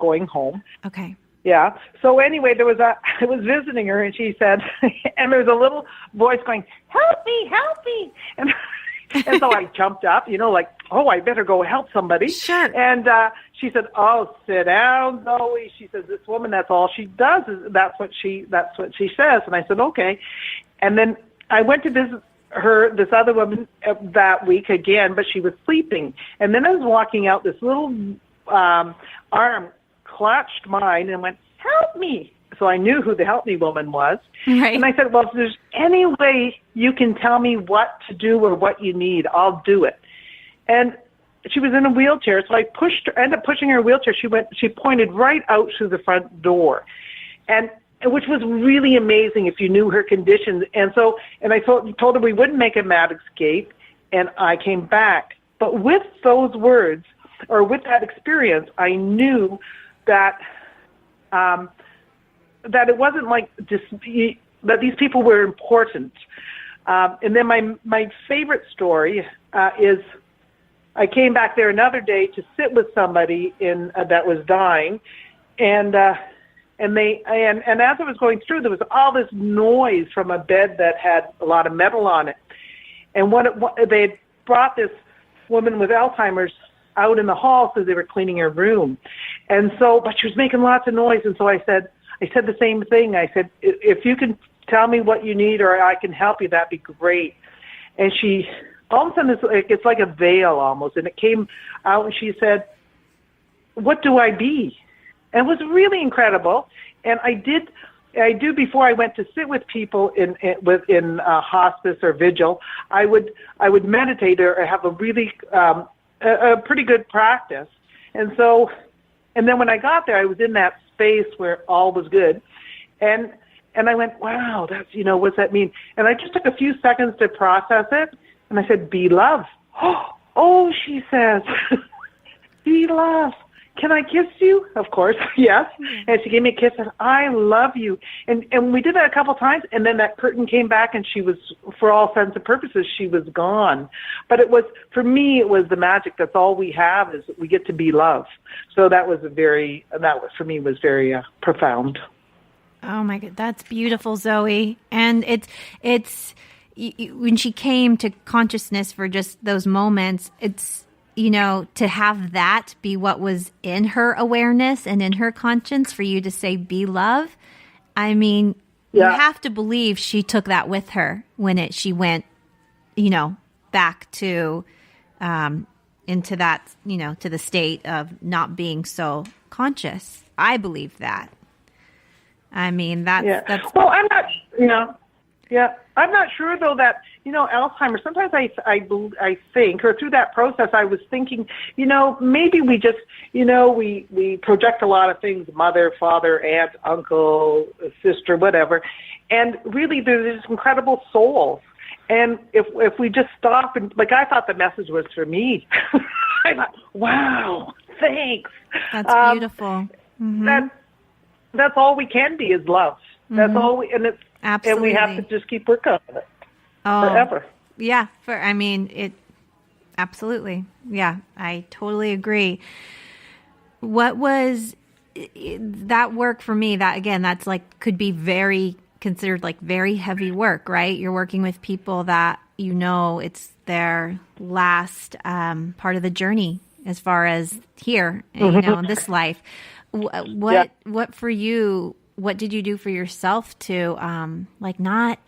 going home. Okay. Yeah. So anyway, I was visiting her, and she said, and there was a little voice going, "Help me, help me." And so I jumped up, like, oh, I better go help somebody. Sure. And she said, "Oh, sit down, Zoe." She says, "This woman, that's all she does. That's what she says." And I said, "Okay." And then I went to visit this other woman that week again, but she was sleeping. And then I was walking out, this little arm clutched mine and went, "Help me." So I knew who the help me woman was. Right. And I said, "Well, if there's any way you can tell me what to do or what you need, I'll do it." And she was in a wheelchair, so I ended up pushing her wheelchair. She pointed right out through the front door. And which was really amazing if you knew her conditions. And I told her we wouldn't make a mad escape, and I came back. But with those words, or with that experience, I knew that that it wasn't like just that these people were important. And then my favorite story is I came back there another day to sit with somebody that was dying, and as I was going through, there was all this noise from a bed that had a lot of metal on it, and they had brought this woman with Alzheimer's out in the hall because they were cleaning her room, but she was making lots of noise, and so I said the same thing. I said, "If you can tell me what you need or I can help you, that'd be great." And she, all of a sudden, it's like a veil almost, and it came out, and she said, "What do I be?" And it was really incredible. And I do before I went to sit with people in hospice or vigil, I would meditate or have a really a pretty good practice. And then when I got there, I was in that space where all was good, and I went, "Wow, that's what's that mean?" And I just took a few seconds to process it, and I said, "Be love." Oh, she says, "Be love. Can I kiss you?" Of course, yes. And she gave me a kiss, and "I love you." And we did that a couple times, and then that curtain came back, and she was, for all intents and purposes, she was gone. But for me, it was the magic. That's all we have, is we get to be love. So that was very profound. Oh my God, that's beautiful, Zoe. And it's when she came to consciousness for just those moments, it's, to have that be what was in her awareness and in her conscience, for you to say, "Be love." I mean, You have to believe she took that with her when she went, back to, into that, to the state of not being so conscious. I believe that. I mean, that's well, I'm not, I'm not sure though that, Alzheimer's, sometimes I think, or through that process, I was thinking, maybe we just, we project a lot of things, mother, father, aunt, uncle, sister, whatever. And really there's this incredible souls. And if we just stop and, I thought the message was for me. I thought, wow, thanks. That's beautiful. Mm-hmm. That's all we can be is love. That's all Absolutely. And we have to just keep working on it forever. Yeah. Absolutely. Yeah. I totally agree. What was that work for me? That again, that's could be considered very heavy work, right? You're working with people that, it's their last part of the journey as far as here, in this life. What for you? What did you do for yourself to not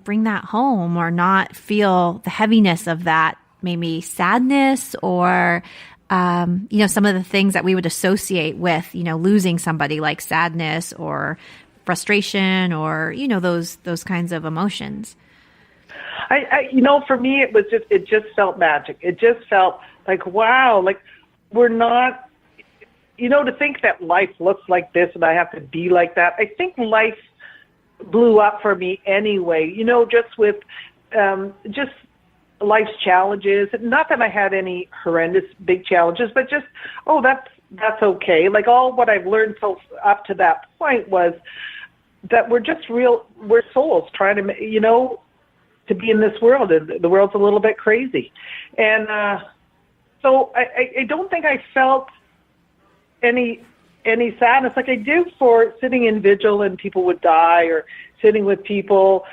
bring that home, or not feel the heaviness of that, maybe sadness, or some of the things that we would associate with losing somebody, like sadness or frustration, or those kinds of emotions? For me it just felt magic. It just felt like, wow, we're not. To think that life looks like this and I have to be like that. I think life blew up for me anyway, just with just life's challenges. Not that I had any horrendous big challenges, but just, that's okay. All what I've learned up to that point was that we're souls trying to, to be in this world. And the world's a little bit crazy. And so I don't think I felt any any sadness like I do for sitting in vigil and people would die, or sitting with people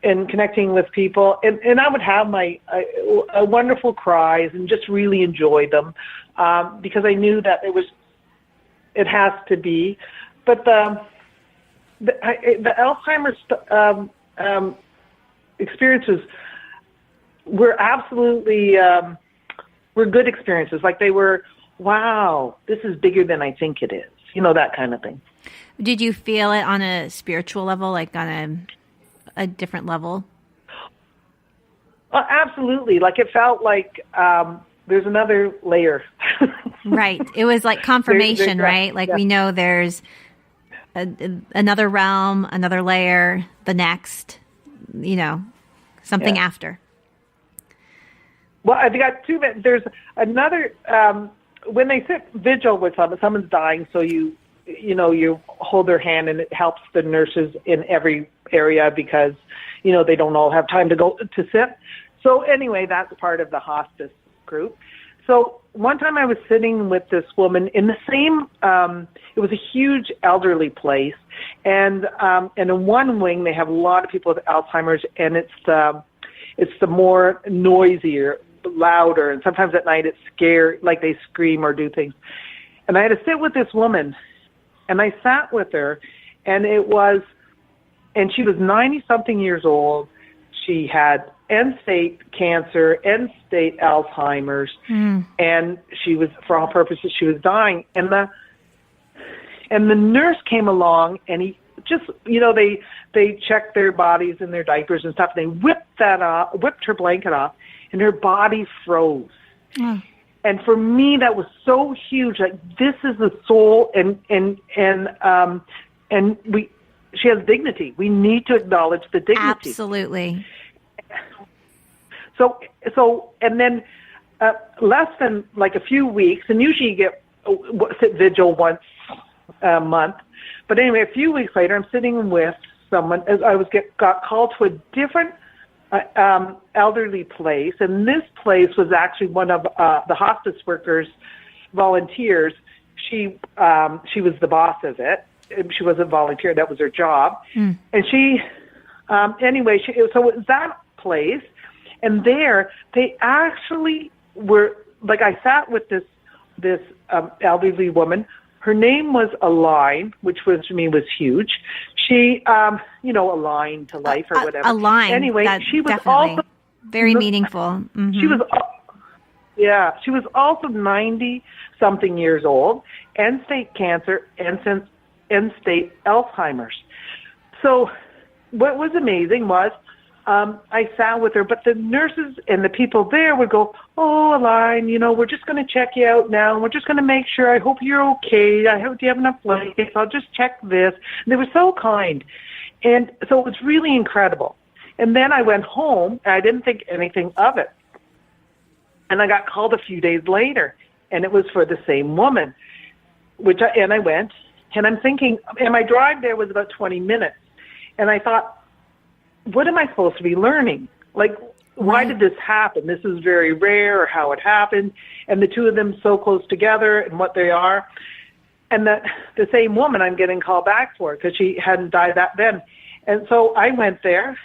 and connecting with people. And I would have my wonderful cries and just really enjoy them because I knew that it has to be. But the Alzheimer's experiences were absolutely were good experiences. Like they were, wow, this is bigger than I think it is. You know, that kind of thing. Did you feel it on a spiritual level, like on a different level? Absolutely. Like it felt like there's another layer. Right. It was like confirmation, right? Like we know there's another realm, another layer, the next, something after. Well, I've got two. There's another, when they sit vigil with someone's dying, so you hold their hand, and it helps the nurses in every area because, they don't all have time to go to sit. So anyway, that's part of the hospice group. So one time I was sitting with this woman in the same, it was a huge elderly place, and in one wing they have a lot of people with Alzheimer's, and it's the more noisier, louder, and sometimes at night it's scary, like they scream or do things. And I had to sit with this woman, and I sat with her, and she was 90-something years old. She had end-stage cancer, end-stage Alzheimer's, and she was, for all purposes, she was dying. And the nurse came along, and he just, they checked their bodies and their diapers and stuff, and they whipped her blanket off, and her body froze. And for me, that was so huge. Like, this is the soul, and she has dignity. We need to acknowledge the dignity. Absolutely. So, and then less than like a few weeks, and usually you get sit vigil once a month. But anyway, a few weeks later, I'm sitting with someone as I got called to a different elderly place, and this place was actually one of the hospice workers, volunteers. She was the boss of it. She was a volunteer; that was her job. And she, anyway, so it was that place, and there they actually were like I sat with this elderly woman. Her name was Aline, which was, to me, was huge. She, aligned to life or whatever. Aline. Anyway, she was also very meaningful. Mm-hmm. She was also 90-something years old, end-stage cancer, end-stage Alzheimer's. So what was amazing was I sat with her, but the nurses and the people there would go, "Oh, Aline, we're just going to check you out now, and we're just going to make sure. I hope you're okay. I hope you have enough blankets. I'll just check this." And they were so kind. And so it was really incredible. And then I went home, and I didn't think anything of it. And I got called a few days later, and it was for the same woman, and I went, and I'm thinking, and my drive there was about 20 minutes. And I thought, what am I supposed to be learning? Like, why did this happen? This is very rare, or how it happened. And the two of them so close together and what they are. And the same woman I'm getting called back for because she hadn't died then. And so I went there,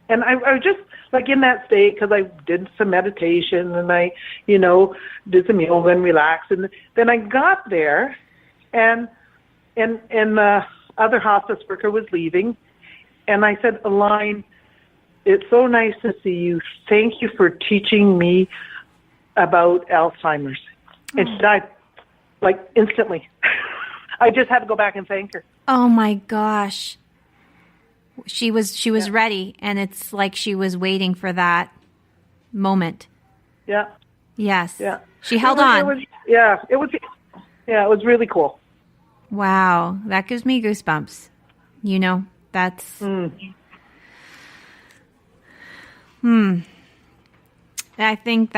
and I was just like in that state because I did some meditation, and I, did some yoga and relaxed. And then I got there, and the other hospice worker was leaving. And I said, Aline, it's so nice to see you. Thank you for teaching me about Alzheimer's. And she died, like, instantly. I just had to go back and thank her. Oh, my gosh. She was ready, and it's like she was waiting for that moment. Yeah. Yes. Yeah. She held on. It was really cool. Wow. That gives me goosebumps. That's, I think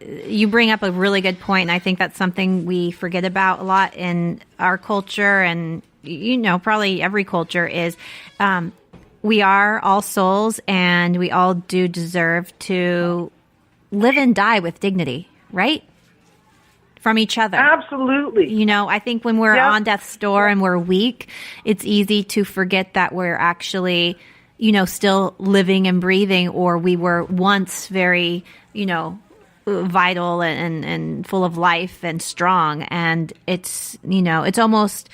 you bring up a really good point, and I think that's something we forget about a lot in our culture, and, probably every culture is, we are all souls, and we all do deserve to live and die with dignity, right? from each other. Absolutely. You know, I think when we're on death's door and we're weak, it's easy to forget that we're actually, you know, still living and breathing, or we were once very, you know, vital and full of life and strong. And it's, you know, it's almost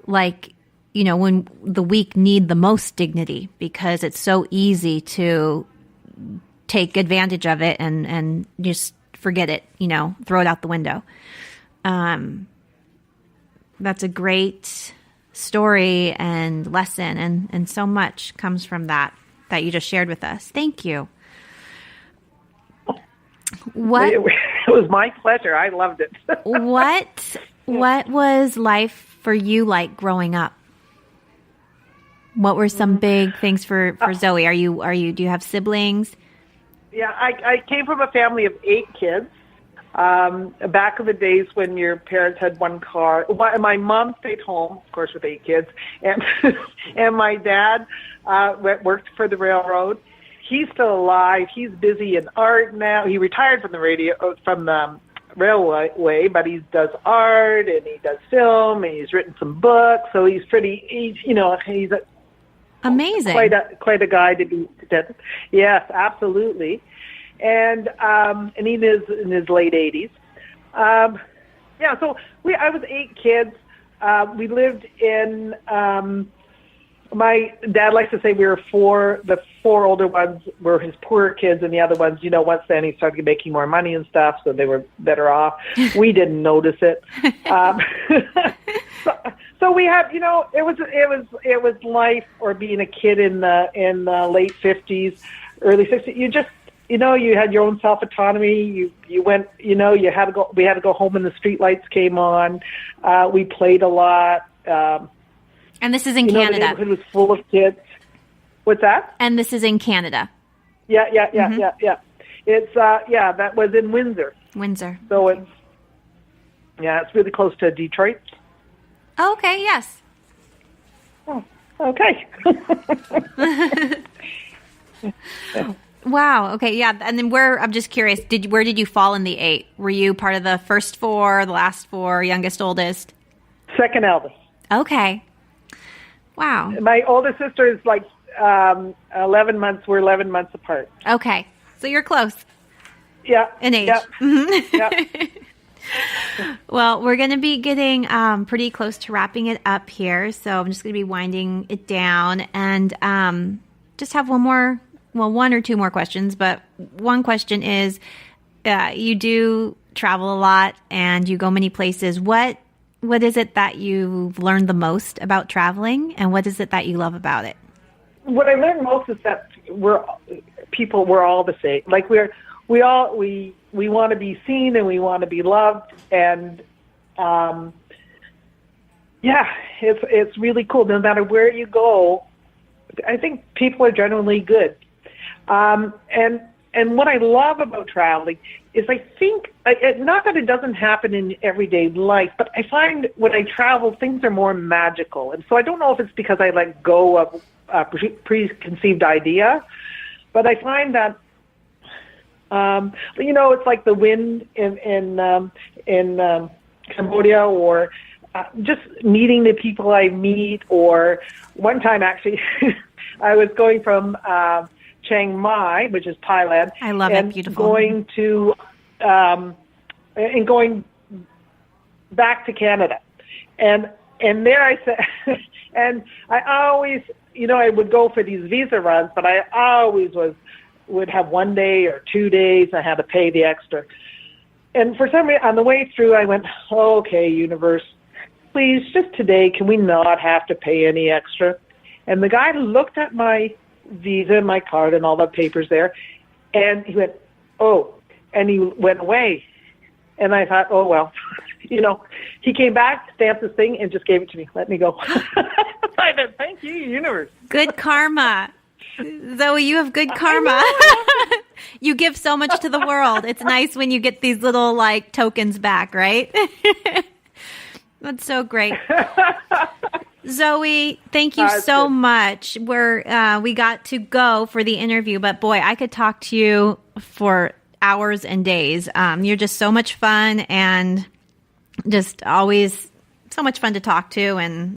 like, you know, when the weak need the most dignity, because it's so easy to take advantage of it and just forget it, you know, throw it out the window. That's a great story and lesson, and so much comes from that you just shared with us. Thank you. What? It was my pleasure. I loved it. What was life for you like growing up? What were some big things for Zoe? Do you have siblings? Yeah, I came from a family of 8 kids. Back in the days when your parents had one car, my mom stayed home, of course, with 8 kids, and and my dad worked for the railroad. He's still alive. He's busy in art now. He retired from the railway, but he does art and he does film and he's written some books. So he's amazing. Quite a guy to be. Yes, absolutely. And he is in his late 80s. So I was 8 kids. We lived in. My dad likes to say we were 4. The 4 older ones were his poorer kids, and the other ones, you know, once then he started making more money and stuff, so they were better off. We didn't notice it. So we had, you know, it was life, or being a kid in the late 50s, early 60s. You just, you know, you had your own self-autonomy. You went, you know, we had to go home when the street lights came on. We played a lot. And this is in Canada. The neighborhood was full of kids. What's that? And this is in Canada. Yeah. It's that was in Windsor. So it's really close to Detroit. Oh, okay. Yes. Oh, okay. Wow. Okay. Yeah. And then I'm just curious, where did you fall in the 8? Were you part of the first 4, the last 4, youngest, oldest? Second eldest. Okay. Wow. My oldest sister is like 11 months. We're 11 months apart. Okay. So you're close. Yeah. In age. Yeah. Mm-hmm. Yeah. Well, we're going to be getting pretty close to wrapping it up here. So I'm just going to be winding it down and just have one or 2 more questions. But one question is, you do travel a lot and you go many places. What is it that you've learned the most about traveling, and what is it that you love about it? What I learned most is that we're all the same. Like we want to be seen and we want to be loved, and it's really cool. No matter where you go, I think people are generally good. And what I love about traveling is I think, not that it doesn't happen in everyday life, but I find when I travel, things are more magical. And so I don't know if it's because I let go of a preconceived idea, but I find that, you know, it's like the wind in Cambodia, or just meeting the people I meet. Or one time, actually, I was going from Chiang Mai, which is Thailand. I love it. Beautiful. Going to and going back to Canada, and there I said, and I always, you know, I would go for these visa runs, but I always would have 1 day or 2 days. I had to pay the extra, and for some reason on the way through, I went, okay, universe, please, just today, can we not have to pay any extra? And the guy looked at my visa, my card, and all the papers there, and he went, oh, and he went away. And I thought, oh, well, you know, he came back, stamped this thing, and just gave it to me. Let me go. I said, thank you, universe. Good karma. Zoe, you have good karma. You give so much to the world. It's nice when you get these little, like, tokens back, right? That's so great. Zoe, thank you so much. We got to go for the interview, but boy, I could talk to you for hours and days. You're just so much fun, and just always so much fun to talk to, and